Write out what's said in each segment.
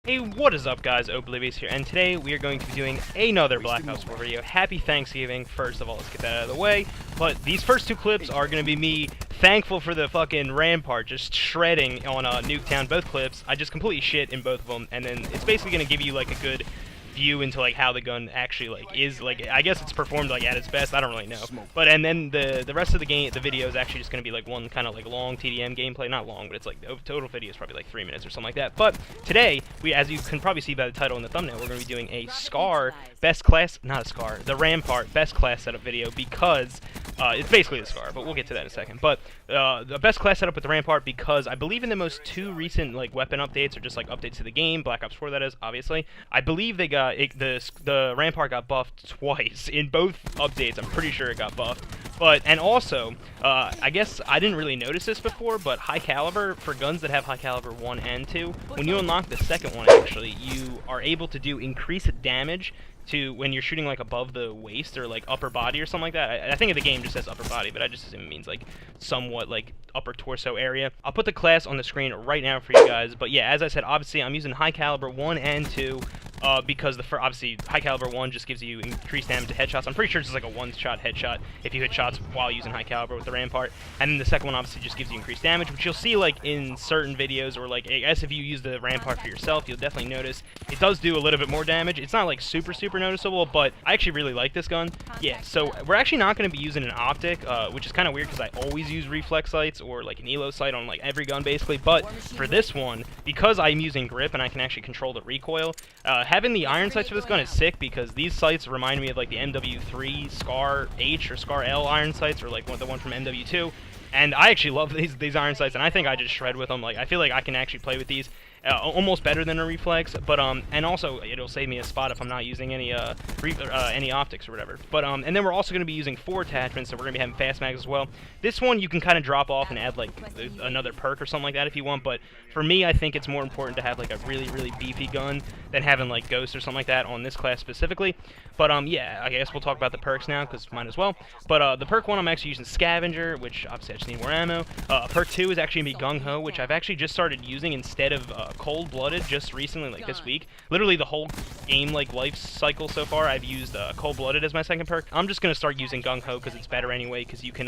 Hey, what is up guys, Oblivious here, and today we are going to be doing another Black Ops 4 video. Happy Thanksgiving, first of all, let's get that out of the way. But these first two clips are going to be me thankful for the fucking Rampart just shredding on Nuketown, both clips. I just completely shit in both of them, and then it's basically going to give you like a good view into like how the gun actually like is, like I guess it's performed like at its best. I don't really know, but and then the rest of the video is actually just going to be like one kind of like long TDM gameplay, not long, but it's like the total video is probably like 3 minutes or something like that. But today we, as you can probably see by the title and the thumbnail, we're going to be doing a SCAR best class, not a SCAR, the Rampart best class setup video, because it's basically the SCAR, but we'll get to that in a second. But the best class setup with the Rampart, because I believe in the most two recent like weapon updates, or just like updates to the game, Black Ops 4 that is, obviously, I believe they got the Rampart got buffed twice in both updates. I'm pretty sure it got buffed. But, and also, I guess I didn't really notice this before, but high caliber, for guns that have high caliber 1 and 2, when you unlock the second one, actually, you are able to do increased damage to when you're shooting like above the waist or like upper body or something like that. I think the game just says upper body, but I just assume it means like somewhat like upper torso area. I'll put the class on the screen right now for you guys, but yeah, as I said, obviously I'm using high caliber 1 and 2, because obviously high caliber 1 just gives you increased damage to headshots. I'm pretty sure it's just like a one-shot headshot if you hit shots while using high caliber with the Rampart. And then the second one obviously just gives you increased damage, which you'll see like in certain videos, or like I guess if you use the Rampart for yourself, you'll definitely notice it does do a little bit more damage. It's not like super noticeable, but I actually really like this gun. Yeah, so we're actually not going to be using an optic, which is kind of weird because I always use reflex sights or like an elo sight on like every gun basically. But for this one, because I'm using grip and I can actually control the recoil, having the iron sights for this gun is sick, because these sights remind me of like the MW3 SCAR H or SCAR L iron sights, or like the one from MW2. And I actually love these iron sights, and I think I just shred with them. Like, I feel like I can actually play with these almost better than a reflex. But and also it'll save me a spot if I'm not using any optics or whatever. But and then we're also going to be using 4 attachments, so we're going to be having fast mags as well. This one you can kind of drop off and add like another perk or something like that if you want. But for me, I think it's more important to have like a really beefy gun than having like Ghost or something like that on this class specifically. But yeah, I guess we'll talk about the perks now, because might as well. But the perk 1, I'm actually using Scavenger, which obviously I just need more ammo. Perk 2 is actually going to be Gung Ho, which I've actually just started using instead of Cold Blooded just recently, like this week. Literally the whole game like life cycle so far, I've used Cold Blooded as my second perk. I'm just gonna start using Gung Ho because it's better anyway, because you can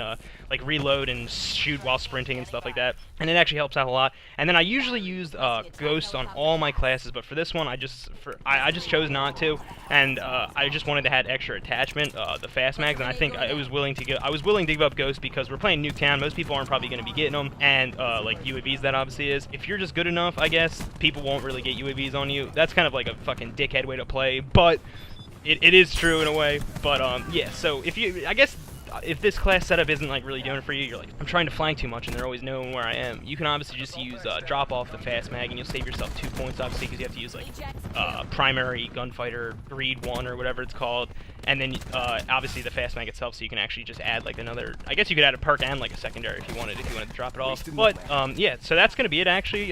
like reload and shoot while sprinting and stuff like that, and it actually helps out a lot. And then I usually use Ghost on all my classes, but for this one I just chose not to, and I just wanted to add extra attachment, the fast mags, and I think I was willing to give up Ghost because we're playing Nuketown. Most people aren't probably going to be getting them, and like UAVs, that obviously is. If you're just good enough, I guess people won't really get UAVs on you. That's kind of like a fucking dickhead way to play, but it is true in a way. But yeah, so I guess if this class setup isn't like really doing it for you, you're like, I'm trying to flank too much and they're always knowing where I am, you can obviously just use drop off the fast mag, and you'll save yourself 2 points obviously, because you have to use like primary gunfighter greed 1 or whatever it's called, and then obviously the fast mag itself, so you can actually just add like another, I guess you could add a perk and like a secondary if you wanted to drop it off. But yeah, so that's gonna be it actually.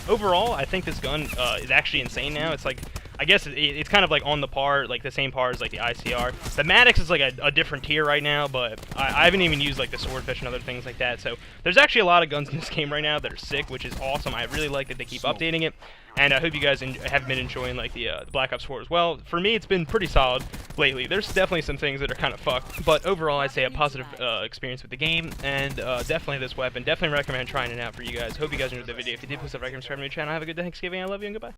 Overall, I think this gun is actually insane now. It's like, I guess it's kind of like on the par, like the same par as like the ICR. The Maddox is like a different tier right now, but I haven't even used like the Swordfish and other things like that. So there's actually a lot of guns in this game right now that are sick, which is awesome. I really like that they keep updating it, and I hope you guys have been enjoying like the Black Ops 4 as well. For me, it's been pretty solid lately. There's definitely some things that are kind of fucked, but overall I'd say a positive experience with the game, and definitely this weapon. Definitely recommend trying it out for you guys. Hope you guys enjoyed the video. If you did, please subscribe to my channel. Have a good Thanksgiving. I love you, and goodbye.